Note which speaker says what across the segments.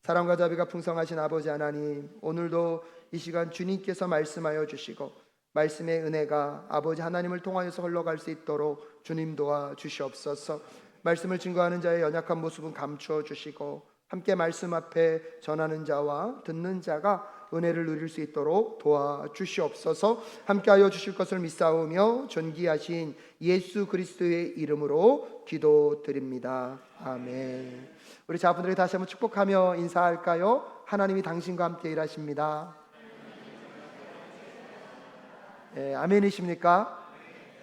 Speaker 1: 사랑과 자비가 풍성하신 아버지 하나님, 오늘도 이 시간 주님께서 말씀하여 주시고 말씀의 은혜가 아버지 하나님을 통하여서 흘러갈 수 있도록 주님 도와 주시옵소서. 말씀을 증거하는 자의 연약한 모습은 감추어 주시고 함께 말씀 앞에 전하는 자와 듣는 자가 은혜를 누릴 수 있도록 도와주시옵소서. 함께하여 주실 것을 믿사오며 존귀하신 예수 그리스도의 이름으로 기도드립니다. 아멘. 우리 자분들에게 다시 한번 축복하며 인사할까요? 하나님이 당신과 함께 일하십니다. 아멘이십니까?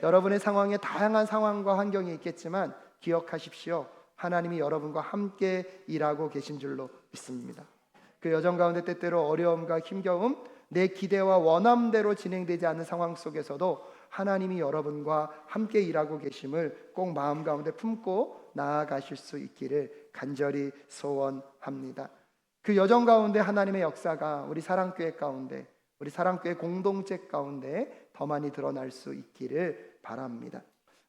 Speaker 1: 여러분의 상황에 다양한 상황과 환경이 있겠지만 기억하십시오. 하나님이 여러분과 함께 일하고 계신 줄로 믿습니다. 그 여정 가운데 때때로 어려움과 힘겨움, 내 기대와 원함대로 진행되지 않는 상황 속에서도 하나님이 여러분과 함께 일하고 계심을 꼭 마음 가운데 품고 나아가실 수 있기를 간절히 소원합니다. 그 여정 가운데 하나님의 역사가 우리 사랑교회 가운데, 우리 사랑교회 공동체 가운데 더 많이 드러날 수 있기를 바랍니다.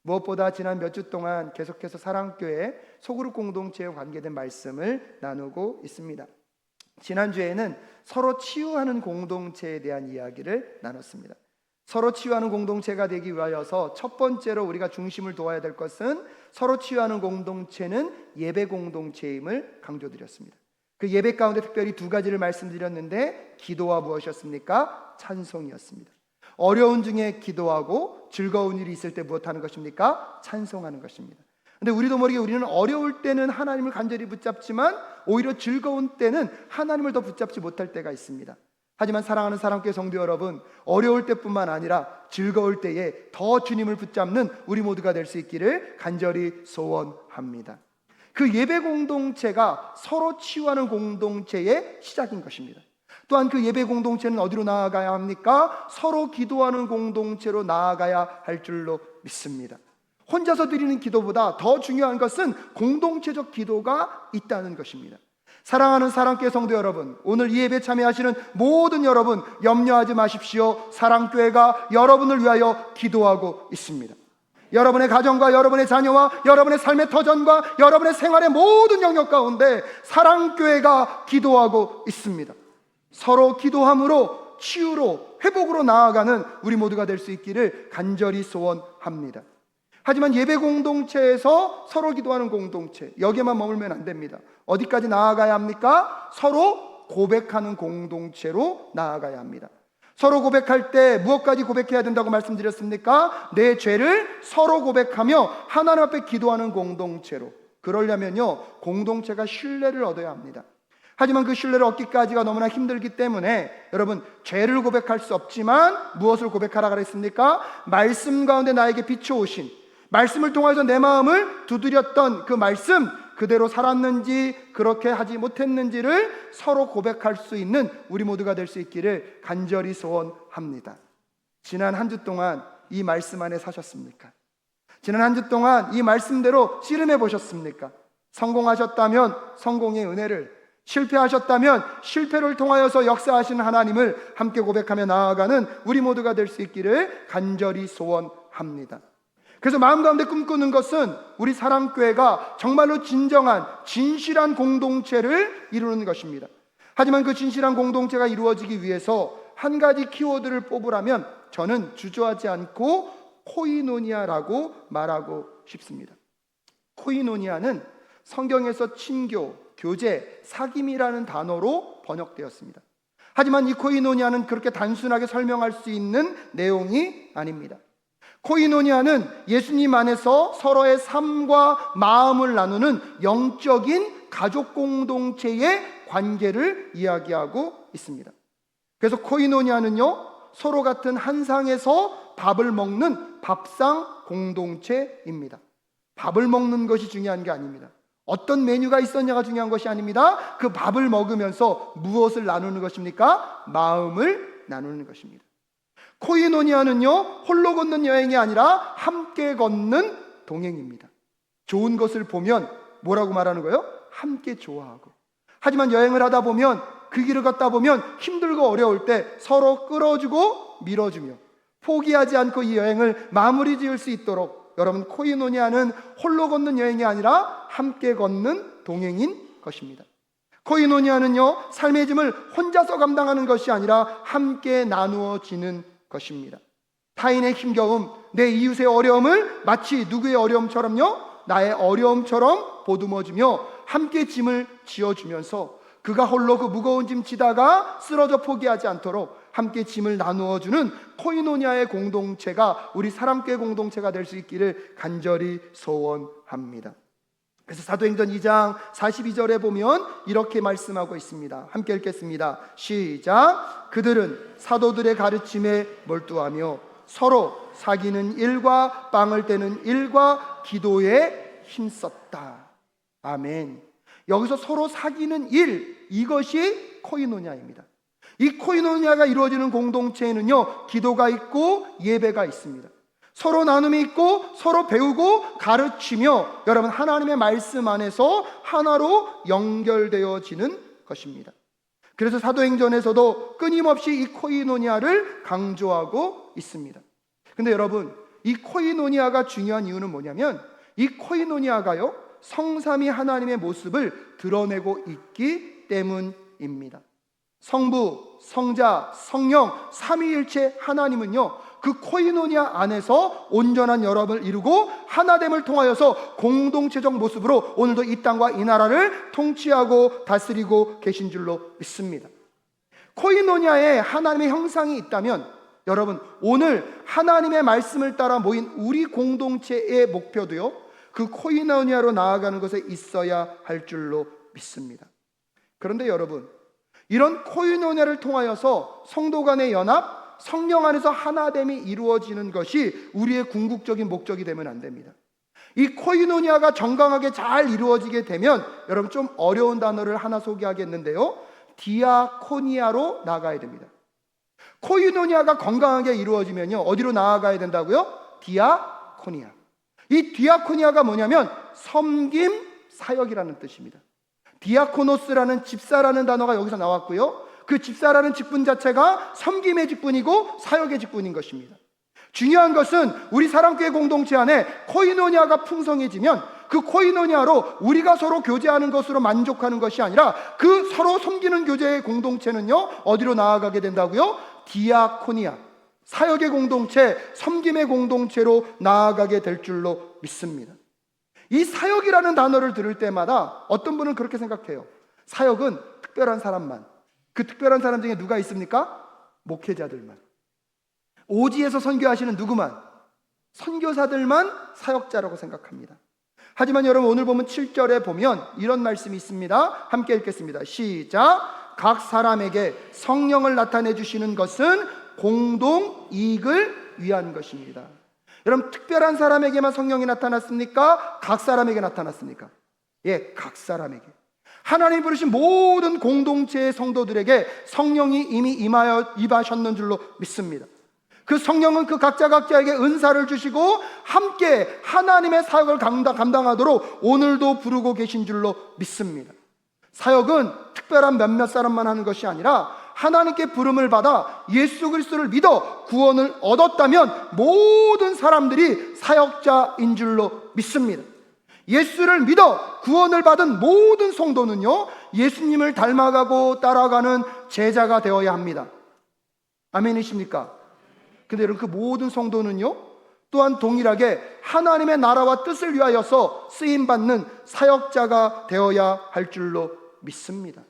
Speaker 1: 무엇보다 지난 몇 주 동안 계속해서 사랑교회 소그룹 공동체에 관계된 말씀을 나누고 있습니다. 지난주에는 서로 치유하는 공동체에 대한 이야기를 나눴습니다. 서로 치유하는 공동체가 되기 위하여서 첫 번째로 우리가 중심을 둬야 될 것은 서로 치유하는 공동체는 예배 공동체임을 강조드렸습니다. 그 예배 가운데 특별히 두 가지를 말씀드렸는데 기도와 무엇이었습니까? 찬송이었습니다. 어려운 중에 기도하고 즐거운 일이 있을 때 무엇하는 것입니까? 찬송하는 것입니다. 근데 우리도 모르게 우리는 어려울 때는 하나님을 간절히 붙잡지만 오히려 즐거운 때는 하나님을 더 붙잡지 못할 때가 있습니다. 하지만 사랑하는 사랑교회 성도 여러분, 어려울 때뿐만 아니라 즐거울 때에 더 주님을 붙잡는 우리 모두가 될 수 있기를 간절히 소원합니다. 그 예배 공동체가 서로 치유하는 공동체의 시작인 것입니다. 또한 그 예배 공동체는 어디로 나아가야 합니까? 서로 기도하는 공동체로 나아가야 할 줄로 믿습니다. 혼자서 드리는 기도보다 더 중요한 것은 공동체적 기도가 있다는 것입니다. 사랑하는 사랑교회 성도 여러분, 오늘 이 예배 참여하시는 모든 여러분 염려하지 마십시오. 사랑교회가 여러분을 위하여 기도하고 있습니다. 여러분의 가정과 여러분의 자녀와 여러분의 삶의 터전과 여러분의 생활의 모든 영역 가운데 사랑교회가 기도하고 있습니다. 서로 기도함으로 치유로 회복으로 나아가는 우리 모두가 될 수 있기를 간절히 소원합니다. 하지만 예배 공동체에서 서로 기도하는 공동체, 여기에만 머물면 안 됩니다. 어디까지 나아가야 합니까? 서로 고백하는 공동체로 나아가야 합니다. 서로 고백할 때 무엇까지 고백해야 된다고 말씀드렸습니까? 내 죄를 서로 고백하며 하나님 앞에 기도하는 공동체로. 그러려면요, 공동체가 신뢰를 얻어야 합니다. 하지만 그 신뢰를 얻기까지가 너무나 힘들기 때문에 여러분, 죄를 고백할 수 없지만 무엇을 고백하라 그랬습니까? 말씀 가운데 나에게 비춰오신, 말씀을 통해서 내 마음을 두드렸던 그 말씀 그대로 살았는지 그렇게 하지 못했는지를 서로 고백할 수 있는 우리 모두가 될 수 있기를 간절히 소원합니다. 지난 한 주 동안 이 말씀 안에 사셨습니까? 지난 한 주 동안 이 말씀대로 씨름해 보셨습니까? 성공하셨다면 성공의 은혜를, 실패하셨다면 실패를 통하여서 역사하시는 하나님을 함께 고백하며 나아가는 우리 모두가 될 수 있기를 간절히 소원합니다. 그래서 마음 가운데 꿈꾸는 것은 우리 사랑교회가 정말로 진정한 진실한 공동체를 이루는 것입니다. 하지만 그 진실한 공동체가 이루어지기 위해서 한 가지 키워드를 뽑으라면 저는 주저하지 않고 코이노니아라고 말하고 싶습니다. 코이노니아는 성경에서 친교, 교제, 사귐이라는 단어로 번역되었습니다. 하지만 이 코이노니아는 그렇게 단순하게 설명할 수 있는 내용이 아닙니다. 코이노니아는 예수님 안에서 서로의 삶과 마음을 나누는 영적인 가족 공동체의 관계를 이야기하고 있습니다. 그래서 코이노니아는요, 서로 같은 한 상에서 밥을 먹는 밥상 공동체입니다. 밥을 먹는 것이 중요한 게 아닙니다. 어떤 메뉴가 있었냐가 중요한 것이 아닙니다. 그 밥을 먹으면서 무엇을 나누는 것입니까? 마음을 나누는 것입니다. 코이노니아는요, 홀로 걷는 여행이 아니라 함께 걷는 동행입니다. 좋은 것을 보면 뭐라고 말하는 거예요? 함께 좋아하고. 하지만 여행을 하다 보면, 그 길을 걷다 보면 힘들고 어려울 때 서로 끌어주고 밀어주며 포기하지 않고 이 여행을 마무리 지을 수 있도록, 여러분, 코이노니아는 홀로 걷는 여행이 아니라 함께 걷는 동행인 것입니다. 코이노니아는요, 삶의 짐을 혼자서 감당하는 것이 아니라 함께 나누어지는 것입니다. 타인의 힘겨움, 내 이웃의 어려움을 마치 누구의 어려움처럼요, 나의 어려움처럼 보듬어주며 함께 짐을 지어주면서 그가 홀로 그 무거운 짐 지다가 쓰러져 포기하지 않도록 함께 짐을 나누어주는 코이노니아의 공동체가 우리 사람교회 공동체가 될 수 있기를 간절히 소원합니다. 그래서 사도행전 2장 42절에 보면 이렇게 말씀하고 있습니다. 함께 읽겠습니다. 시작. 그들은 사도들의 가르침에 몰두하며 서로 사귀는 일과 빵을 떼는 일과 기도에 힘썼다. 아멘. 여기서 서로 사귀는 일, 이것이 코이노니아입니다. 이 코이노니아가 이루어지는 공동체에는요, 기도가 있고 예배가 있습니다. 서로 나눔이 있고 서로 배우고 가르치며 여러분 하나님의 말씀 안에서 하나로 연결되어지는 것입니다. 그래서 사도행전에서도 끊임없이 이 코이노니아를 강조하고 있습니다. 근데 여러분, 이 코이노니아가 중요한 이유는 뭐냐면 이 코이노니아가요, 성삼위 하나님의 모습을 드러내고 있기 때문입니다. 성부, 성자, 성령, 삼위일체 하나님은요, 그 코이노니아 안에서 온전한 연합을 이루고 하나됨을 통하여서 공동체적 모습으로 오늘도 이 땅과 이 나라를 통치하고 다스리고 계신 줄로 믿습니다. 코이노니아에 하나님의 형상이 있다면 여러분, 오늘 하나님의 말씀을 따라 모인 우리 공동체의 목표도요, 그 코이노니아로 나아가는 것에 있어야 할 줄로 믿습니다. 그런데 여러분, 이런 코이노니아를 통하여서 성도 간의 연합, 성령 안에서 하나됨이 이루어지는 것이 우리의 궁극적인 목적이 되면 안 됩니다. 이 코이노니아가 정강하게 잘 이루어지게 되면 여러분, 좀 어려운 단어를 하나 소개하겠는데요, 디아코니아로 나아가야 됩니다. 코이노니아가 건강하게 이루어지면요, 어디로 나아가야 된다고요? 디아코니아. 이 디아코니아가 뭐냐면 섬김 사역이라는 뜻입니다. 디아코노스라는 집사라는 단어가 여기서 나왔고요, 그 집사라는 직분 자체가 섬김의 직분이고 사역의 직분인 것입니다. 중요한 것은 우리 사람교회 공동체 안에 코이노니아가 풍성해지면 그 코이노니아로 우리가 서로 교제하는 것으로 만족하는 것이 아니라 그 서로 섬기는 교제의 공동체는요, 어디로 나아가게 된다고요? 디아코니아, 사역의 공동체, 섬김의 공동체로 나아가게 될 줄로 믿습니다. 이 사역이라는 단어를 들을 때마다 어떤 분은 그렇게 생각해요. 사역은 특별한 사람만, 그 특별한 사람 중에 누가 있습니까? 목회자들만. 오지에서 선교하시는 누구만, 선교사들만 사역자라고 생각합니다. 하지만 여러분, 오늘 보면 7절에 보면 이런 말씀이 있습니다. 함께 읽겠습니다. 시작. 각 사람에게 성령을 나타내 주시는 것은 공동 이익을 위한 것입니다. 여러분, 특별한 사람에게만 성령이 나타났습니까? 각 사람에게 나타났습니까? 예, 각 사람에게. 하나님이 부르신 모든 공동체의 성도들에게 성령이 이미 임하셨는 줄로 믿습니다. 그 성령은 그 각자에게 은사를 주시고 함께 하나님의 사역을 감당하도록 오늘도 부르고 계신 줄로 믿습니다. 사역은 특별한 몇몇 사람만 하는 것이 아니라 하나님께 부름을 받아 예수 그리스도를 믿어 구원을 얻었다면 모든 사람들이 사역자인 줄로 믿습니다. 예수를 믿어 구원을 받은 모든 성도는요, 예수님을 닮아가고 따라가는 제자가 되어야 합니다. 아멘이십니까? 근데 여러분, 그 모든 성도는요, 또한 동일하게 하나님의 나라와 뜻을 위하여서 쓰임받는 사역자가 되어야 할 줄로 믿습니다.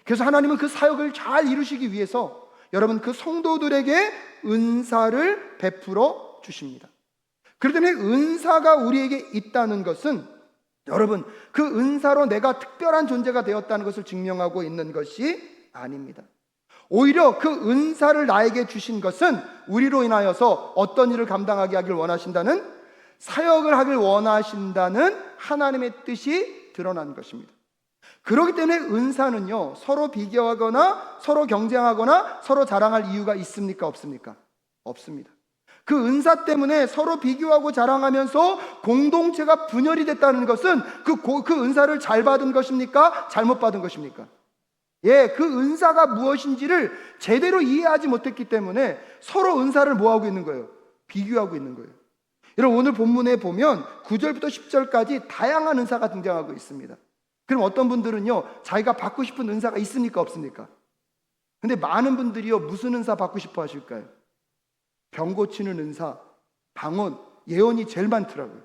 Speaker 1: 그래서 하나님은 그 사역을 잘 이루시기 위해서 여러분, 그 성도들에게 은사를 베풀어 주십니다. 그렇기 때문에 은사가 우리에게 있다는 것은 여러분, 그 은사로 내가 특별한 존재가 되었다는 것을 증명하고 있는 것이 아닙니다. 오히려 그 은사를 나에게 주신 것은 우리로 인하여서 어떤 일을 감당하게 하길 원하신다는, 사역을 하길 원하신다는 하나님의 뜻이 드러난 것입니다. 그렇기 때문에 은사는요, 서로 비교하거나 서로 경쟁하거나 서로 자랑할 이유가 있습니까? 없습니까? 없습니다. 그 은사 때문에 서로 비교하고 자랑하면서 공동체가 분열이 됐다는 것은 그 은사를 잘 받은 것입니까? 잘못 받은 것입니까? 예, 그 은사가 무엇인지를 제대로 이해하지 못했기 때문에 서로 은사를 뭐하고 있는 거예요? 비교하고 있는 거예요. 여러분, 오늘 본문에 보면 9절부터 10절까지 다양한 은사가 등장하고 있습니다. 그럼 어떤 분들은요, 자기가 받고 싶은 은사가 있습니까, 없습니까? 근데 많은 분들이요, 무슨 은사 받고 싶어 하실까요? 병 고치는 은사, 방언, 예언이 제일 많더라고요.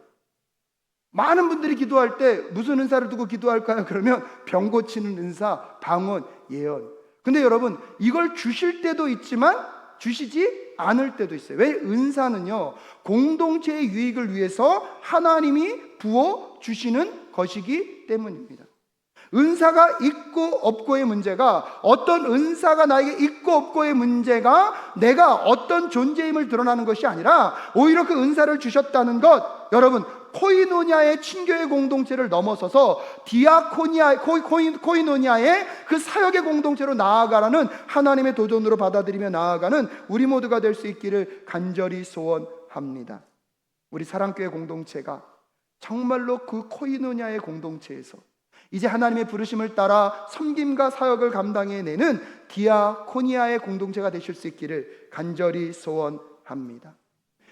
Speaker 1: 많은 분들이 기도할 때 무슨 은사를 두고 기도할까요? 그러면 병 고치는 은사, 방언, 예언. 근데 여러분, 이걸 주실 때도 있지만 주시지 않을 때도 있어요. 왜? 은사는요, 공동체의 유익을 위해서 하나님이 부어 주시는 것이기 때문입니다. 은사가 있고 없고의 문제가, 어떤 은사가 나에게 있고 없고의 문제가 내가 어떤 존재임을 드러나는 것이 아니라, 오히려 그 은사를 주셨다는 것, 여러분, 코이노니아의 친교의 공동체를 넘어서서 코이노니아의 그 사역의 공동체로 나아가라는 하나님의 도전으로 받아들이며 나아가는 우리 모두가 될 수 있기를 간절히 소원합니다. 우리 사랑교회 공동체가 정말로 그 코이노니아의 공동체에서 이제 하나님의 부르심을 따라 섬김과 사역을 감당해내는 디아코니아의 공동체가 되실 수 있기를 간절히 소원합니다.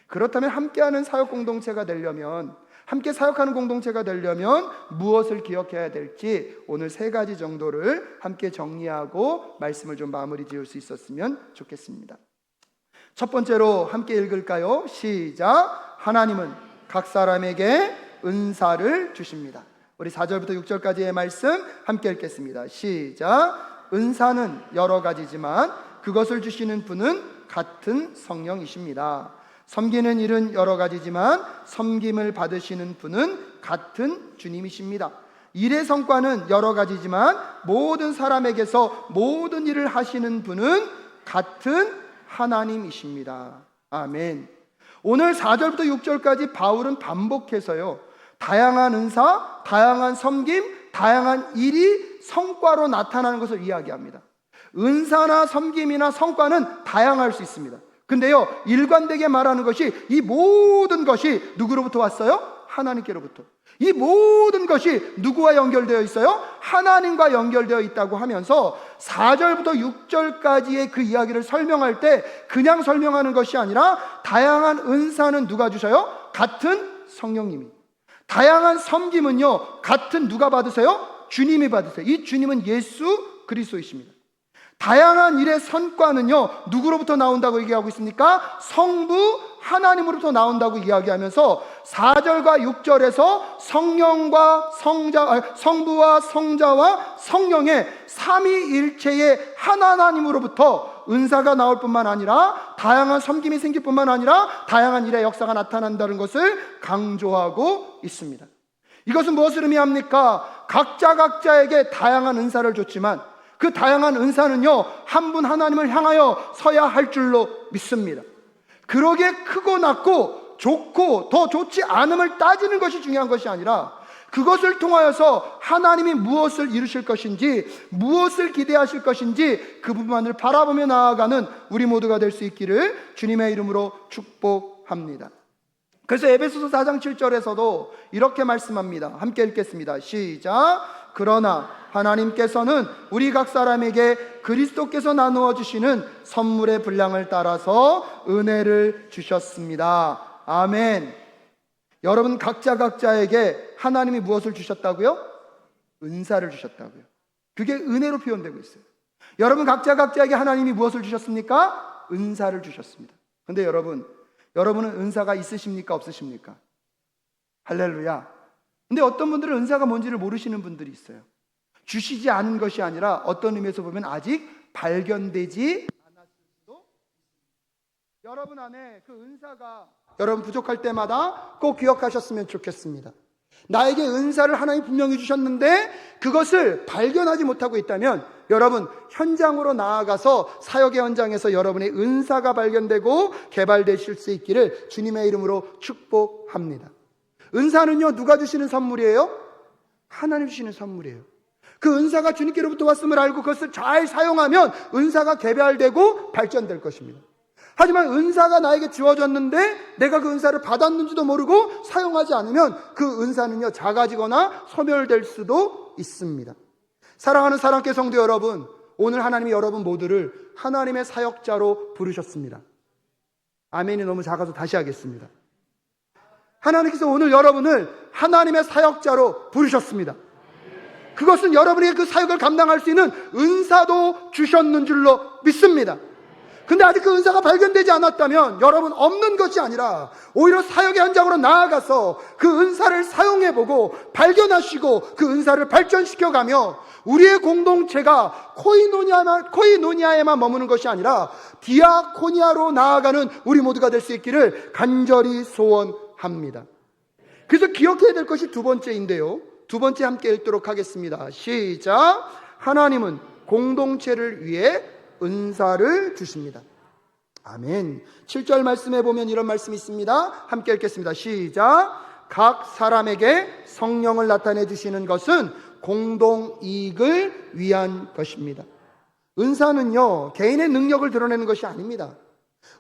Speaker 1: 그렇다면 함께하는 사역 공동체가 되려면, 함께 사역하는 공동체가 되려면 무엇을 기억해야 될지 오늘 3가지 정도를 함께 정리하고 말씀을 좀 마무리 지을 수 있었으면 좋겠습니다. 첫 번째로 함께 읽을까요? 시작. 하나님은 각 사람에게 은사를 주십니다. 우리 4절부터 6절까지의 말씀 함께 읽겠습니다. 시작. 은사는 여러 가지지만 그것을 주시는 분은 같은 성령이십니다. 섬기는 일은 여러 가지지만 섬김을 받으시는 분은 같은 주님이십니다. 일의 성과는 여러 가지지만 모든 사람에게서 모든 일을 하시는 분은 같은 하나님이십니다. 아멘. 오늘 4절부터 6절까지 바울은 반복해서요, 다양한 은사, 다양한 섬김, 다양한 일이 성과로 나타나는 것을 이야기합니다. 은사나 섬김이나 성과는 다양할 수 있습니다. 근데요, 일관되게 말하는 것이 이 모든 것이 누구로부터 왔어요? 하나님께로부터. 이 모든 것이 누구와 연결되어 있어요? 하나님과 연결되어 있다고 하면서 4절부터 6절까지의 그 이야기를 설명할 때 그냥 설명하는 것이 아니라, 다양한 은사는 누가 주셔요? 같은 성령님이. 다양한 섬김은요, 같은 누가 받으세요? 주님이 받으세요. 이 주님은 예수 그리스도이십니다. 다양한 일의 성과는요, 누구로부터 나온다고 얘기하고 있습니까? 성부 하나님으로부터 나온다고 이야기하면서 4절과 6절에서 성부와 성자와 성령의 삼위일체의 하나님으로부터 은사가 나올 뿐만 아니라, 다양한 섬김이 생길 뿐만 아니라 다양한 일의 역사가 나타난다는 것을 강조하고 있습니다. 이것은 무엇을 의미합니까? 각자에게 다양한 은사를 줬지만 그 다양한 은사는요, 한 분 하나님을 향하여 서야 할 줄로 믿습니다. 그러게 크고 낮고 좋고 더 좋지 않음을 따지는 것이 중요한 것이 아니라, 그것을 통하여서 하나님이 무엇을 이루실 것인지, 무엇을 기대하실 것인지 그 부분만을 바라보며 나아가는 우리 모두가 될 수 있기를 주님의 이름으로 축복합니다. 그래서 에베소서 4장 7절에서도 이렇게 말씀합니다. 함께 읽겠습니다. 시작. 그러나 하나님께서는 우리 각 사람에게 그리스도께서 나누어 주시는 선물의 분량을 따라서 은혜를 주셨습니다. 아멘. 여러분 각자에게 하나님이 무엇을 주셨다고요? 은사를 주셨다고요. 그게 은혜로 표현되고 있어요. 여러분 각자에게 하나님이 무엇을 주셨습니까? 은사를 주셨습니다. 근데 여러분은 은사가 있으십니까? 없으십니까? 할렐루야. 근데 어떤 분들은 은사가 뭔지를 모르시는 분들이 있어요. 주시지 않은 것이 아니라 어떤 의미에서 보면 아직 발견되지 않았을 수도 있습니다. 여러분 안에 그 은사가 여러분 부족할 때마다 꼭 기억하셨으면 좋겠습니다. 나에게 은사를 하나님 분명히 주셨는데 그것을 발견하지 못하고 있다면, 여러분 현장으로 나아가서 사역의 현장에서 여러분의 은사가 발견되고 개발되실 수 있기를 주님의 이름으로 축복합니다. 은사는요, 누가 주시는 선물이에요? 하나님 주시는 선물이에요. 그 은사가 주님께로부터 왔음을 알고 그것을 잘 사용하면 은사가 개발되고 발전될 것입니다. 하지만 은사가 나에게 주어졌는데 내가 그 은사를 받았는지도 모르고 사용하지 않으면 그 은사는요, 작아지거나 소멸될 수도 있습니다. 사랑하는 사랑교회 성도 여러분, 오늘 하나님이 여러분 모두를 하나님의 사역자로 부르셨습니다. 아멘이 너무 작아서 다시 하겠습니다. 하나님께서 오늘 여러분을 하나님의 사역자로 부르셨습니다. 그것은 여러분에게 그 사역을 감당할 수 있는 은사도 주셨는 줄로 믿습니다. 근데 아직 그 은사가 발견되지 않았다면 여러분, 없는 것이 아니라 오히려 사역의 현장으로 나아가서 그 은사를 사용해보고 발견하시고 그 은사를 발전시켜가며 우리의 공동체가 코이노니아에만 머무는 것이 아니라 디아코니아로 나아가는 우리 모두가 될 수 있기를 간절히 소원합니다. 그래서 기억해야 될 것이 두 번째인데요, 두 번째 함께 읽도록 하겠습니다. 시작. 하나님은 공동체를 위해 은사를 주십니다. 아멘. 7절 말씀에 보면 이런 말씀이 있습니다. 함께 읽겠습니다. 시작. 각 사람에게 성령을 나타내 주시는 것은 공동 이익을 위한 것입니다. 은사는요, 개인의 능력을 드러내는 것이 아닙니다.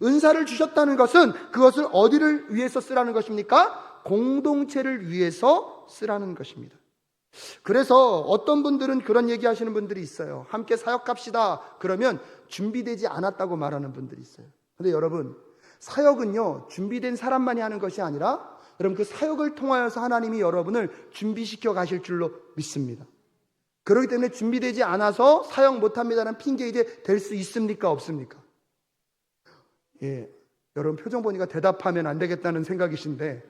Speaker 1: 은사를 주셨다는 것은 그것을 어디를 위해서 쓰라는 것입니까? 공동체를 위해서 쓰라는 것입니다. 그래서 어떤 분들은 그런 얘기 하시는 분들이 있어요. 함께 사역합시다. 그러면 준비되지 않았다고 말하는 분들이 있어요. 근데 여러분, 사역은요, 준비된 사람만이 하는 것이 아니라 여러분, 그 사역을 통하여서 하나님이 여러분을 준비시켜 가실 줄로 믿습니다. 그렇기 때문에 준비되지 않아서 사역 못합니다라는 핑계 이제 될 수 있습니까? 없습니까? 예, 여러분 표정 보니까 대답하면 안 되겠다는 생각이신데,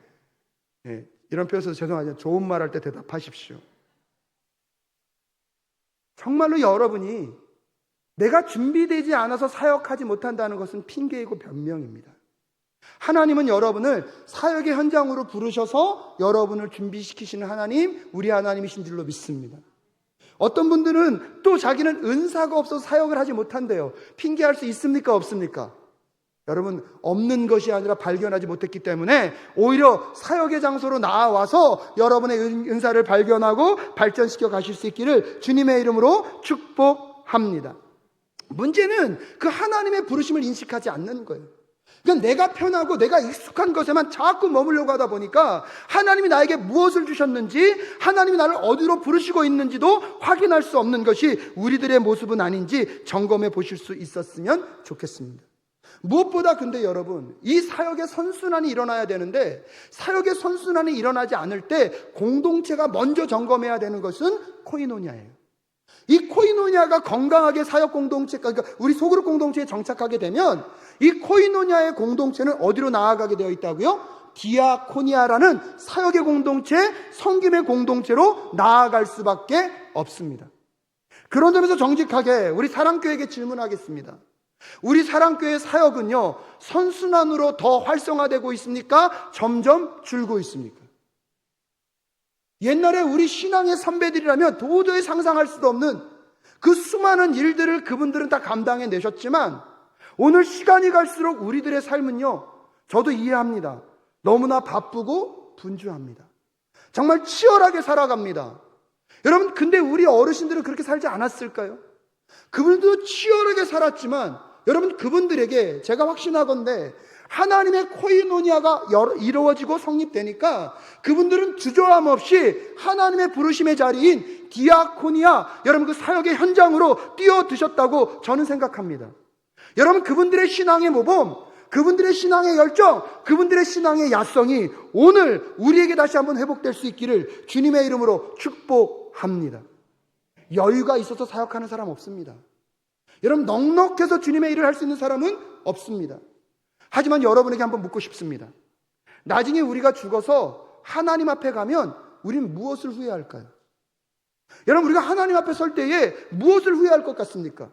Speaker 1: 예, 이런 표현에서 죄송하지만 좋은 말 할 때 대답하십시오. 정말로 여러분이 내가 준비되지 않아서 사역하지 못한다는 것은 핑계이고 변명입니다. 하나님은 여러분을 사역의 현장으로 부르셔서 여러분을 준비시키시는 하나님, 우리 하나님이신 줄로 믿습니다. 어떤 분들은 또 자기는 은사가 없어서 사역을 하지 못한대요. 핑계할 수 있습니까? 없습니까? 여러분, 없는 것이 아니라 발견하지 못했기 때문에 오히려 사역의 장소로 나와서 여러분의 은사를 발견하고 발전시켜 가실 수 있기를 주님의 이름으로 축복합니다. 문제는 그 하나님의 부르심을 인식하지 않는 거예요. 그러니까 내가 편하고 내가 익숙한 것에만 자꾸 머물려고 하다 보니까 하나님이 나에게 무엇을 주셨는지, 하나님이 나를 어디로 부르시고 있는지도 확인할 수 없는 것이 우리들의 모습은 아닌지 점검해 보실 수 있었으면 좋겠습니다. 무엇보다 근데 여러분, 이 사역의 선순환이 일어나야 되는데 사역의 선순환이 일어나지 않을 때 공동체가 먼저 점검해야 되는 것은 코이노니아예요. 이 코이노니아가 건강하게 사역 공동체, 그러니까 우리 소그룹 공동체에 정착하게 되면 이 코이노니아의 공동체는 어디로 나아가게 되어 있다고요? 디아코니아라는 사역의 공동체, 섬김의 공동체로 나아갈 수밖에 없습니다. 그런 점에서 정직하게 우리 사랑교회에게 질문하겠습니다. 우리 사랑교회 사역은요, 선순환으로 더 활성화되고 있습니까? 점점 줄고 있습니까? 옛날에 우리 신앙의 선배들이라면 도저히 상상할 수도 없는 그 수많은 일들을 그분들은 다 감당해 내셨지만 오늘 시간이 갈수록 우리들의 삶은요, 저도 이해합니다. 너무나 바쁘고 분주합니다. 정말 치열하게 살아갑니다. 여러분, 근데 우리 어르신들은 그렇게 살지 않았을까요? 그분들도 치열하게 살았지만 여러분, 그분들에게 제가 확신하건대 하나님의 코이노니아가 이루어지고 성립되니까 그분들은 주저함 없이 하나님의 부르심의 자리인 디아코니아, 여러분 그 사역의 현장으로 뛰어드셨다고 저는 생각합니다. 여러분, 그분들의 신앙의 모범, 그분들의 신앙의 열정, 그분들의 신앙의 야성이 오늘 우리에게 다시 한번 회복될 수 있기를 주님의 이름으로 축복합니다. 여유가 있어서 사역하는 사람 없습니다. 여러분, 넉넉해서 주님의 일을 할 수 있는 사람은 없습니다. 하지만 여러분에게 한번 묻고 싶습니다. 나중에 우리가 죽어서 하나님 앞에 가면 우리는 무엇을 후회할까요? 여러분, 우리가 하나님 앞에 설 때에 무엇을 후회할 것 같습니까?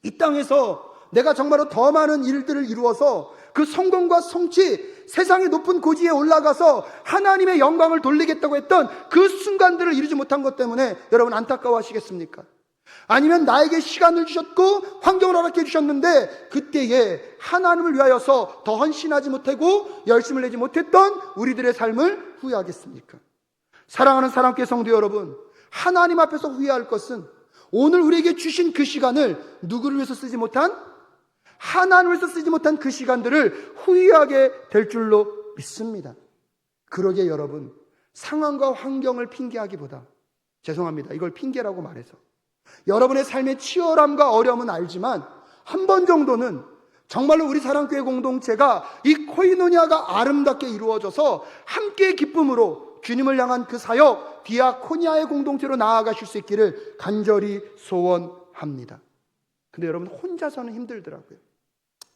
Speaker 1: 이 땅에서 내가 정말로 더 많은 일들을 이루어서 그 성공과 성취, 세상의 높은 고지에 올라가서 하나님의 영광을 돌리겠다고 했던 그 순간들을 이루지 못한 것 때문에 여러분 안타까워하시겠습니까? 아니면 나에게 시간을 주셨고 환경을 허락해 주셨는데 그때에 하나님을 위하여서 더 헌신하지 못하고 열심을 내지 못했던 우리들의 삶을 후회하겠습니까? 사랑하는 사랑교회 성도 여러분, 하나님 앞에서 후회할 것은 오늘 우리에게 주신 그 시간을 누구를 위해서 쓰지 못한, 하나님을 위해서 쓰지 못한 그 시간들을 후회하게 될 줄로 믿습니다. 그러게 여러분, 상황과 환경을 핑계하기보다, 죄송합니다, 이걸 핑계라고 말해서 여러분의 삶의 치열함과 어려움은 알지만 한 번 정도는 정말로 우리 사랑교회 공동체가 이 코이노니아가 아름답게 이루어져서 함께 기쁨으로 주님을 향한 그 사역 디아코니아의 공동체로 나아가실 수 있기를 간절히 소원합니다. 근데 여러분, 혼자서는 힘들더라고요.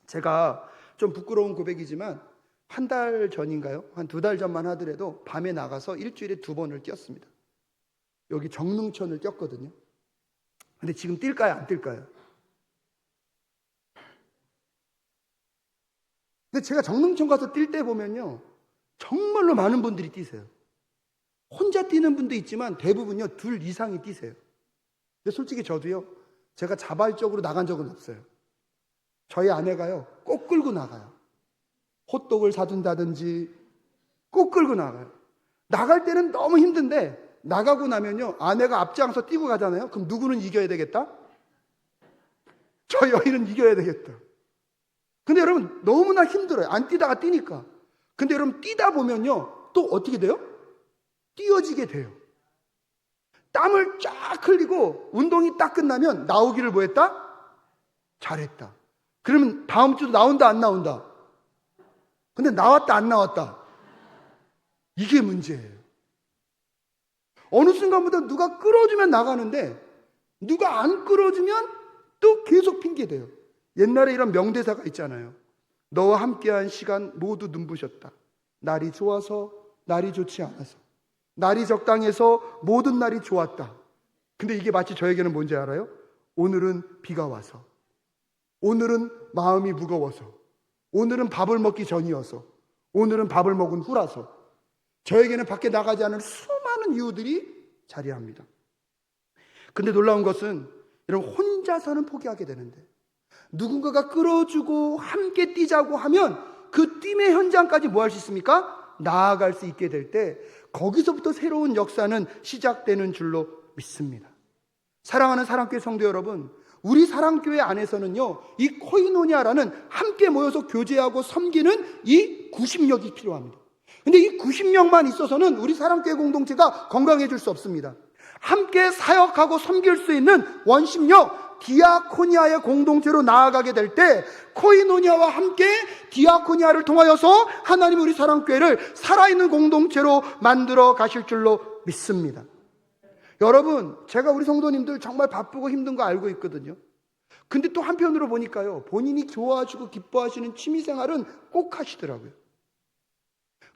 Speaker 1: 제가 좀 부끄러운 고백이지만 한 달 전인가요? 한 2달 전만 하더라도 밤에 나가서 일주일에 2번을 뛰었습니다. 여기 정릉천을 뛰었거든요. 근데 지금 뛸까요? 안 뛸까요? 근데 제가 정릉천 가서 뛸 때 보면요, 정말로 많은 분들이 뛰세요. 혼자 뛰는 분도 있지만 대부분요 2 이상이 뛰세요. 근데 솔직히 저도요, 제가 자발적으로 나간 적은 없어요. 저희 아내가요 꼭 끌고 나가요. 호떡을 사준다든지 꼭 끌고 나가요. 나갈 때는 너무 힘든데 나가고 나면요, 아내가 앞장서 뛰고 가잖아요. 그럼 누구는 이겨야 되겠다? 저 여인은 이겨야 되겠다. 근데 여러분, 너무나 힘들어요. 안 뛰다가 뛰니까. 근데 여러분, 뛰다 보면요 또 어떻게 돼요? 뛰어지게 돼요. 땀을 쫙 흘리고 운동이 딱 끝나면 나오기를 뭐 했다? 잘했다. 그러면 다음 주도 나온다 안 나온다? 근데 나왔다 안 나왔다? 이게 문제예요. 어느 순간부터 누가 끌어주면 나가는데 누가 안 끌어주면 또 계속 핑계대요. 옛날에 이런 명대사가 있잖아요. 너와 함께한 시간 모두 눈부셨다. 날이 좋아서, 날이 좋지 않아서, 날이 적당해서 모든 날이 좋았다. 근데 이게 마치 저에게는 뭔지 알아요? 오늘은 비가 와서, 오늘은 마음이 무거워서, 오늘은 밥을 먹기 전이어서, 오늘은 밥을 먹은 후라서, 저에게는 밖에 나가지 않을 수많은 이유들이 자리합니다. 근데 놀라운 것은 여러분, 혼자서는 포기하게 되는데 누군가가 끌어주고 함께 뛰자고 하면 그 뛴의 현장까지 뭐 할 수 있습니까? 나아갈 수 있게 될 때 거기서부터 새로운 역사는 시작되는 줄로 믿습니다. 사랑하는 사랑교회 성도 여러분, 우리 사랑교회 안에서는요, 이 코이노니아라는 함께 모여서 교제하고 섬기는 이 구심력이 필요합니다. 근데 이 구심력만 있어서는 우리 사랑교회 공동체가 건강해질 수 없습니다. 함께 사역하고 섬길 수 있는 원심력, 디아코니아의 공동체로 나아가게 될 때 코이노니아와 함께 디아코니아를 통하여서 하나님 우리 사랑교회를 살아있는 공동체로 만들어 가실 줄로 믿습니다. 여러분, 제가 우리 성도님들 정말 바쁘고 힘든 거 알고 있거든요. 근데 또 한편으로 보니까요, 본인이 좋아하시고 기뻐하시는 취미생활은 꼭 하시더라고요.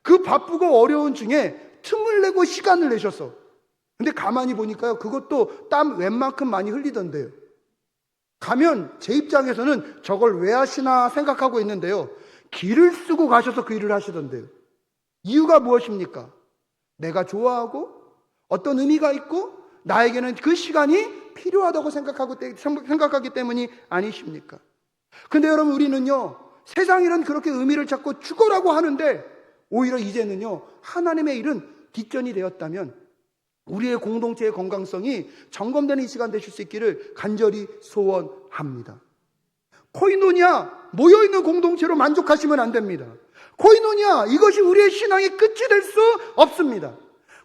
Speaker 1: 그 바쁘고 어려운 중에 틈을 내고 시간을 내셔서, 근데 가만히 보니까요, 그것도 땀 웬만큼 많이 흘리던데요. 가면 제 입장에서는 저걸 왜 하시나 생각하고 있는데요, 기를 쓰고 가셔서 그 일을 하시던데요. 이유가 무엇입니까? 내가 좋아하고 어떤 의미가 있고 나에게는 그 시간이 필요하다고 생각하기 때문이 아니십니까? 근데 여러분, 우리는요, 세상 일은 그렇게 의미를 찾고 죽어라고 하는데 오히려 이제는요, 하나님의 일은 뒷전이 되었다면 우리의 공동체의 건강성이 점검되는 이 시간 되실 수 있기를 간절히 소원합니다. 코이노니아, 모여있는 공동체로 만족하시면 안 됩니다. 코이노니아, 이것이 우리의 신앙의 끝이 될 수 없습니다.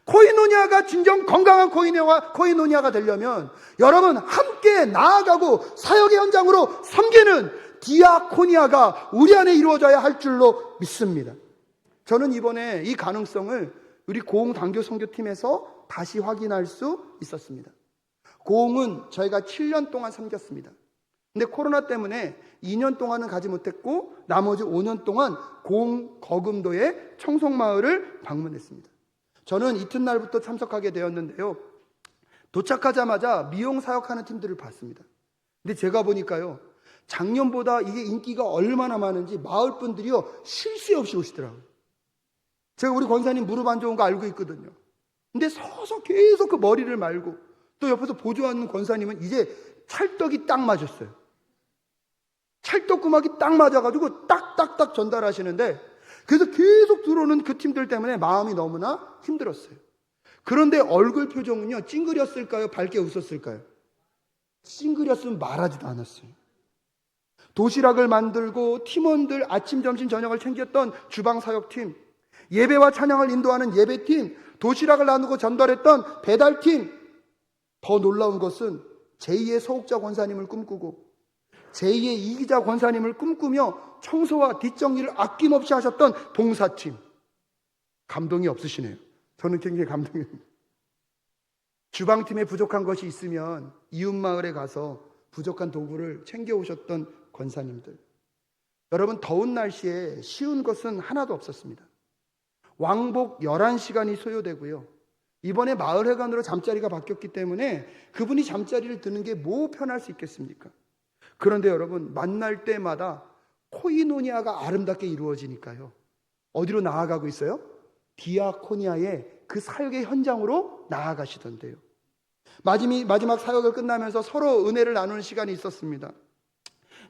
Speaker 1: 코이노니아가 진정 건강한 코이노니아가 되려면 여러분, 함께 나아가고 사역의 현장으로 섬기는 디아코니아가 우리 안에 이루어져야 할 줄로 믿습니다. 저는 이번에 이 가능성을 우리 고흥 단교 선교팀에서 다시 확인할 수 있었습니다. 고흥은 저희가 7년 동안 섬겼습니다. 근데 코로나 때문에 2년 동안은 가지 못했고 나머지 5년 동안 고흥 거금도의 청송마을을 방문했습니다. 저는 이튿날부터 참석하게 되었는데요, 도착하자마자 미용 사역하는 팀들을 봤습니다. 근데 제가 보니까요, 작년보다 이게 인기가 얼마나 많은지 마을 분들이요, 쉴 새 없이 오시더라고요. 제가 우리 권사님 무릎 안 좋은 거 알고 있거든요. 근데 서서 계속 그 머리를 말고, 또 옆에서 보조하는 권사님은 이제 찰떡이 딱 맞았어요. 찰떡구막이 딱 맞아가지고 딱딱딱 전달하시는데, 그래서 계속 들어오는 그 팀들 때문에 마음이 너무나 힘들었어요. 그런데 얼굴 표정은요, 찡그렸을까요? 밝게 웃었을까요? 찡그렸으면 말하지도 않았어요. 도시락을 만들고 팀원들 아침, 점심, 저녁을 챙겼던 주방사역팀, 예배와 찬양을 인도하는 예배팀, 도시락을 나누고 전달했던 배달팀, 더 놀라운 것은 제2의 서욱자 권사님을 꿈꾸고 제2의 이기자 권사님을 꿈꾸며 청소와 뒷정리를 아낌없이 하셨던 봉사팀. 감동이 없으시네요. 저는 굉장히 감동입니다. 주방팀에 부족한 것이 있으면 이웃마을에 가서 부족한 도구를 챙겨오셨던 권사님들. 여러분, 더운 날씨에 쉬운 것은 하나도 없었습니다. 왕복 11시간이 소요되고요. 이번에 마을회관으로 잠자리가 바뀌었기 때문에 그분이 잠자리를 드는 게 뭐 편할 수 있겠습니까? 그런데 여러분, 만날 때마다 코이노니아가 아름답게 이루어지니까요. 어디로 나아가고 있어요? 디아코니아의 그 사역의 현장으로 나아가시던데요. 마지막 사역을 끝나면서 서로 은혜를 나누는 시간이 있었습니다.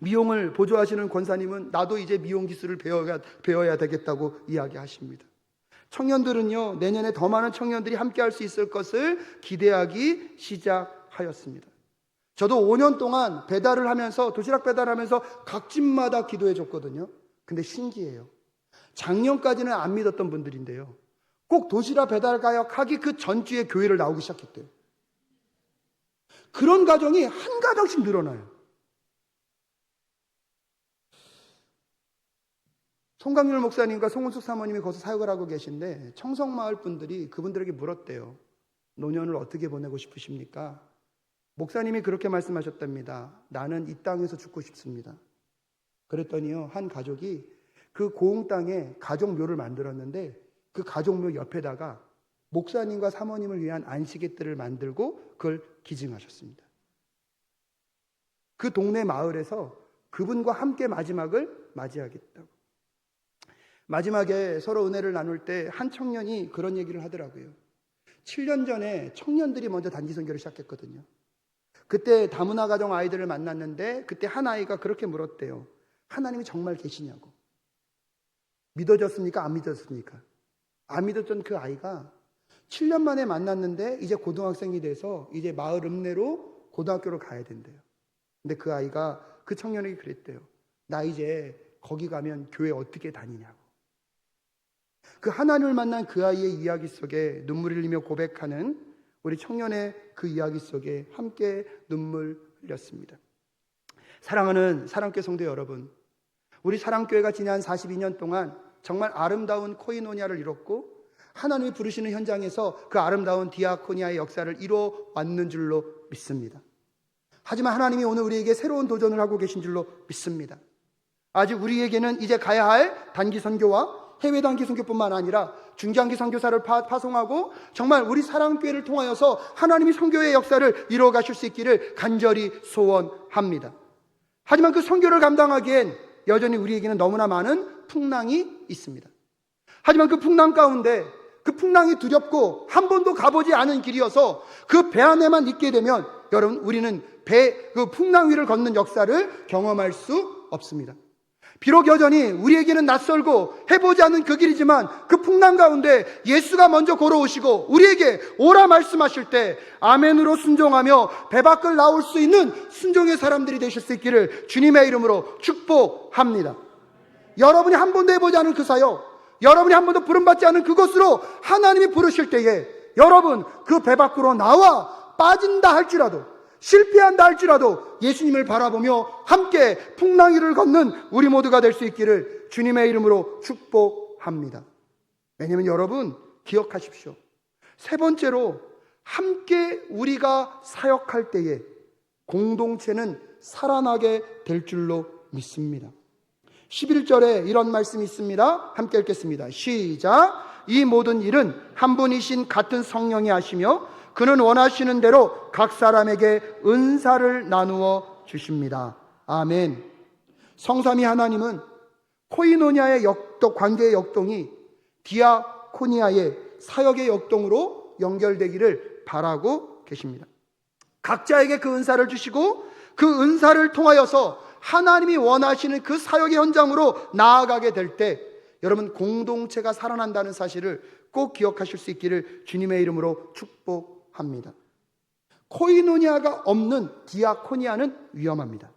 Speaker 1: 미용을 보조하시는 권사님은 나도 이제 미용 기술을 배워야 되겠다고 이야기하십니다. 청년들은요, 내년에 더 많은 청년들이 함께 할 수 있을 것을 기대하기 시작하였습니다. 저도 5년 동안 배달을 하면서, 도시락 배달하면서 각 집마다 기도해 줬거든요. 근데 신기해요. 작년까지는 안 믿었던 분들인데요, 꼭 도시락 배달 가역하기 그 전주에 교회를 나오기 시작했대요. 그런 가정이 한 가정씩 늘어나요. 송강률 목사님과 송은숙 사모님이 거기서 사역을 하고 계신데 청성마을 분들이 그분들에게 물었대요. 노년을 어떻게 보내고 싶으십니까? 목사님이 그렇게 말씀하셨답니다. 나는 이 땅에서 죽고 싶습니다. 그랬더니요, 한 가족이 그 고흥 땅에 가족묘를 만들었는데 그 가족묘 옆에다가 목사님과 사모님을 위한 안식의 뜰을 만들고 그걸 기증하셨습니다. 그 동네 마을에서 그분과 함께 마지막을 맞이하겠다고. 마지막에 서로 은혜를 나눌 때 한 청년이 그런 얘기를 하더라고요. 7년 전에 청년들이 먼저 단기 선교를 시작했거든요. 그때 다문화 가정 아이들을 만났는데 그때 한 아이가 그렇게 물었대요. 하나님이 정말 계시냐고. 믿어졌습니까? 안 믿어졌습니까? 안 믿었던 그 아이가 7년 만에 만났는데 이제 고등학생이 돼서 이제 마을 읍내로 고등학교를 가야 된대요. 근데 그 아이가 그 청년에게 그랬대요. 나 이제 거기 가면 교회 어떻게 다니냐고. 그 하나님을 만난 그 아이의 이야기 속에 눈물 흘리며 고백하는 우리 청년의 그 이야기 속에 함께 눈물 흘렸습니다. 사랑하는 사랑교회 성도 여러분, 우리 사랑교회가 지난 42년 동안 정말 아름다운 코이노니아를 이뤘고 하나님이 부르시는 현장에서 그 아름다운 디아코니아의 역사를 이루어 왔는 줄로 믿습니다. 하지만 하나님이 오늘 우리에게 새로운 도전을 하고 계신 줄로 믿습니다. 아직 우리에게는 이제 가야 할 단기 선교와 해외 단기 선교뿐만 아니라 중장기 선교사를 파송하고 정말 우리 사랑교회를 통하여서 하나님이 선교의 역사를 이루어 가실 수 있기를 간절히 소원합니다. 하지만 그 선교를 감당하기엔 여전히 우리에게는 너무나 많은 풍랑이 있습니다. 하지만 그 풍랑 가운데 그 풍랑이 두렵고 한 번도 가보지 않은 길이어서 그 배 안에만 있게 되면 여러분, 우리는 그 풍랑 위를 걷는 역사를 경험할 수 없습니다. 비록 여전히 우리에게는 낯설고 해보지 않은 그 길이지만 그 풍랑 가운데 예수가 먼저 걸어오시고 우리에게 오라 말씀하실 때 아멘으로 순종하며 배 밖을 나올 수 있는 순종의 사람들이 되실 수 있기를 주님의 이름으로 축복합니다. 여러분이 한 번도 해보지 않은 그 사역, 여러분이 한 번도 부름받지 않은 그곳으로 하나님이 부르실 때에 여러분 그 배 밖으로 나와 빠진다 할지라도, 실패한다 할지라도 예수님을 바라보며 함께 풍랑 위를 걷는 우리 모두가 될 수 있기를 주님의 이름으로 축복합니다. 왜냐하면 여러분 기억하십시오. 세 번째로, 함께 우리가 사역할 때에 공동체는 살아나게 될 줄로 믿습니다. 11절에 이런 말씀이 있습니다. 함께 읽겠습니다. 시작. 이 모든 일은 한 분이신 같은 성령이 하시며 그는 원하시는 대로 각 사람에게 은사를 나누어 주십니다. 아멘. 성삼위 하나님은 코이노니아의 관계의 역동이 디아코니아의 사역의 역동으로 연결되기를 바라고 계십니다. 각자에게 그 은사를 주시고 그 은사를 통하여서 하나님이 원하시는 그 사역의 현장으로 나아가게 될 때 여러분 공동체가 살아난다는 사실을 꼭 기억하실 수 있기를 주님의 이름으로 축복합니다. 코이노니아가 없는 디아코니아는 위험합니다.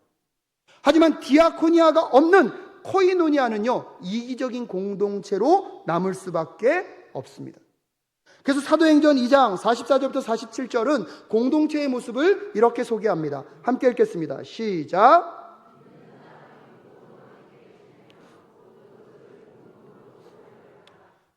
Speaker 1: 하지만 디아코니아가 없는 코이노니아는요, 이기적인 공동체로 남을 수밖에 없습니다. 그래서 사도행전 2장 44절부터 47절은 공동체의 모습을 이렇게 소개합니다. 함께 읽겠습니다. 시작.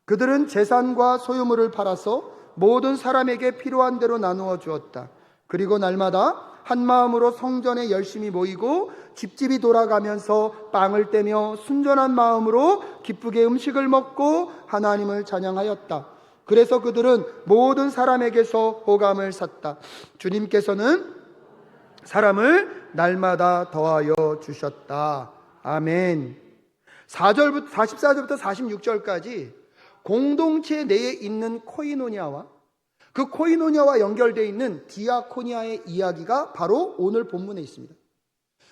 Speaker 1: 그들은 재산과 소유물을 팔아서 모든 사람에게 필요한 대로 나누어 주었다. 그리고 날마다 한 마음으로 성전에 열심히 모이고 집집이 돌아가면서 빵을 떼며 순전한 마음으로 기쁘게 음식을 먹고 하나님을 찬양하였다. 그래서 그들은 모든 사람에게서 호감을 샀다. 주님께서는 사람을 날마다 더하여 주셨다. 아멘. 44절부터 46절까지 공동체 내에 있는 코이노니아와 그 코이노니아와 연결되어 있는 디아코니아의 이야기가 바로 오늘 본문에 있습니다.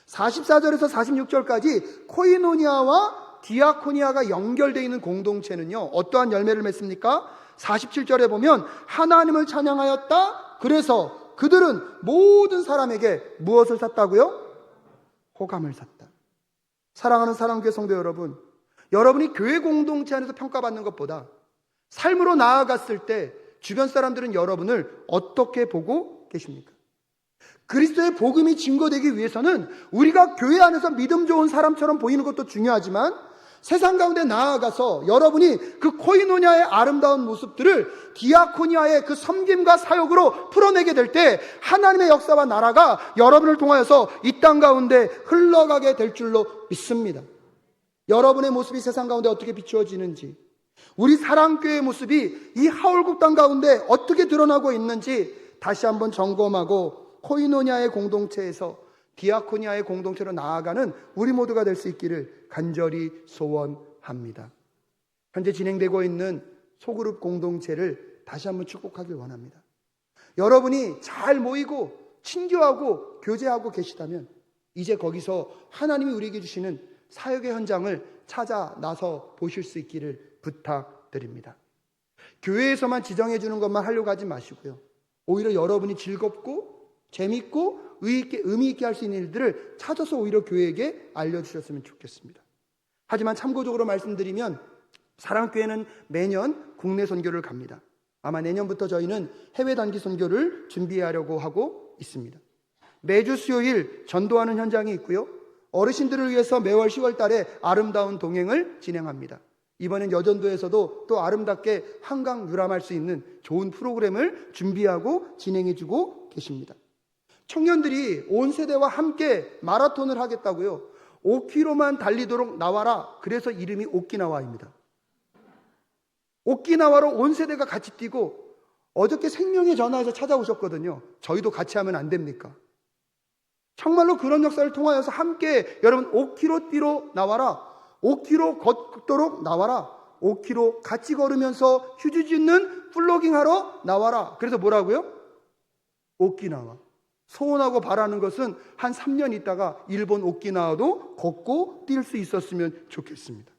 Speaker 1: 44절에서 46절까지 코이노니아와 디아코니아가 연결되어 있는 공동체는요, 어떠한 열매를 맺습니까? 47절에 보면 하나님을 찬양하였다. 그래서 그들은 모든 사람에게 무엇을 샀다고요? 호감을 샀다. 사랑하는 사랑교회 성도 여러분, 여러분이 교회 공동체 안에서 평가받는 것보다 삶으로 나아갔을 때 주변 사람들은 여러분을 어떻게 보고 계십니까? 그리스도의 복음이 증거되기 위해서는 우리가 교회 안에서 믿음 좋은 사람처럼 보이는 것도 중요하지만 세상 가운데 나아가서 여러분이 그 코이노니아의 아름다운 모습들을 디아코니아의 그 섬김과 사역으로 풀어내게 될 때 하나님의 역사와 나라가 여러분을 통하여서 이 땅 가운데 흘러가게 될 줄로 믿습니다. 여러분의 모습이 세상 가운데 어떻게 비추어지는지, 우리 사랑교회의 모습이 이 하울국 땅 가운데 어떻게 드러나고 있는지 다시 한번 점검하고 코이노니아의 공동체에서 디아코니아의 공동체로 나아가는 우리 모두가 될 수 있기를 간절히 소원합니다. 현재 진행되고 있는 소그룹 공동체를 다시 한번 축복하길 원합니다. 여러분이 잘 모이고 친교하고 교제하고 계시다면 이제 거기서 하나님이 우리에게 주시는 사역의 현장을 찾아 나서 보실 수 있기를 부탁드립니다. 교회에서만 지정해 주는 것만 하려고 하지 마시고요, 오히려 여러분이 즐겁고 재밌고 의미 있게 할 수 있는 일들을 찾아서 오히려 교회에게 알려주셨으면 좋겠습니다. 하지만 참고적으로 말씀드리면 사랑교회는 매년 국내 선교를 갑니다. 아마 내년부터 저희는 해외 단기 선교를 준비하려고 하고 있습니다. 매주 수요일 전도하는 현장이 있고요, 어르신들을 위해서 매월 10월 달에 아름다운 동행을 진행합니다. 이번엔 여전도에서도 또 아름답게 한강 유람할 수 있는 좋은 프로그램을 준비하고 진행해주고 계십니다. 청년들이 온 세대와 함께 마라톤을 하겠다고요. 5km만 달리도록 나와라. 그래서 이름이 오키나와입니다. 오키나와로 온 세대가 같이 뛰고 어저께 생명의 전화에서 찾아오셨거든요. 저희도 같이 하면 안 됩니까? 정말로 그런 역사를 통하여서 함께 여러분 5km 뛰러 나와라. 5km 걷도록 나와라. 5km 같이 걸으면서 휴지 짓는 플로깅하러 나와라. 그래서 뭐라고요? 오키나와. 소원하고 바라는 것은 한 3년 있다가 일본 오키나와도 걷고 뛸 수 있었으면 좋겠습니다.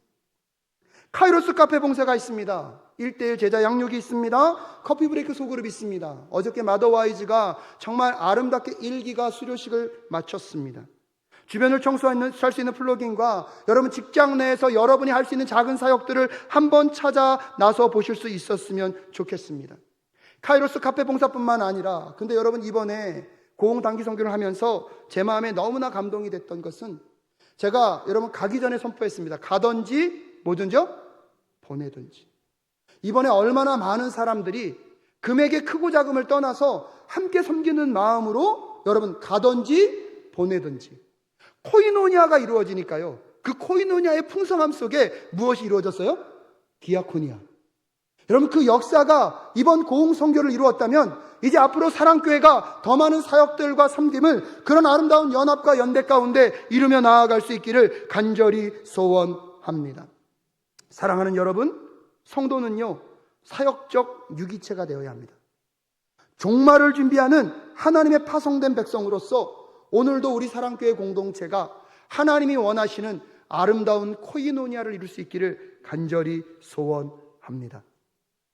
Speaker 1: 카이로스 카페 봉사가 있습니다. 1:1 제자 양육이 있습니다. 커피 브레이크 소그룹이 있습니다. 어저께 마더와이즈가 정말 아름답게 1기가 수료식을 마쳤습니다. 주변을 청소할 수 있는 플러깅과 여러분 직장 내에서 여러분이 할 수 있는 작은 사역들을 한번 찾아 나서 보실 수 있었으면 좋겠습니다. 카이로스 카페 봉사뿐만 아니라 근데 여러분 이번에 고흥 단기 선교를 하면서 제 마음에 너무나 감동이 됐던 것은 제가 여러분 가기 전에 선포했습니다. 가든지 뭐든지요? 보내든지. 이번에 얼마나 많은 사람들이 금액의 크고 작음을 떠나서 함께 섬기는 마음으로 여러분 가든지 보내든지. 코이노니아가 이루어지니까요, 그 코이노니아의 풍성함 속에 무엇이 이루어졌어요? 디아코니아. 여러분 그 역사가 이번 고흥 선교를 이루었다면 이제 앞으로 사랑교회가 더 많은 사역들과 섬김을 그런 아름다운 연합과 연대 가운데 이루며 나아갈 수 있기를 간절히 소원합니다. 사랑하는 여러분, 성도는요 사역적 유기체가 되어야 합니다. 종말을 준비하는 하나님의 파송된 백성으로서 오늘도 우리 사랑교회 공동체가 하나님이 원하시는 아름다운 코이노니아를 이룰 수 있기를 간절히 소원합니다.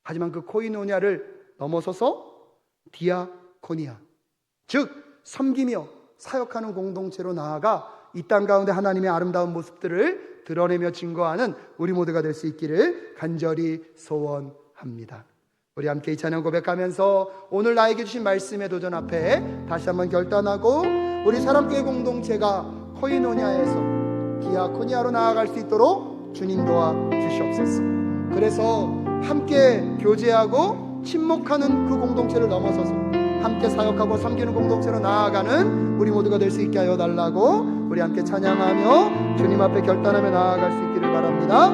Speaker 1: 하지만 그 코이노니아를 넘어서서 디아코니아, 즉 섬기며 사역하는 공동체로 나아가 이 땅 가운데 하나님의 아름다운 모습들을 드러내며 증거하는 우리 모두가 될 수 있기를 간절히 소원합니다. 우리 함께 이 찬양 고백하면서 오늘 나에게 주신 말씀의 도전 앞에 다시 한번 결단하고 우리 사람교회 공동체가 코이노니아에서 디아코니아로 나아갈 수 있도록 주님 도와 주시옵소서. 그래서 함께 교제하고 침묵하는 그 공동체를 넘어서서 함께 사역하고 섬기는 공동체로 나아가는 우리 모두가 될 수 있게 하여 달라고 우리 함께 찬양하며 주님 앞에 결단하며 나아갈 수 있기를 바랍니다.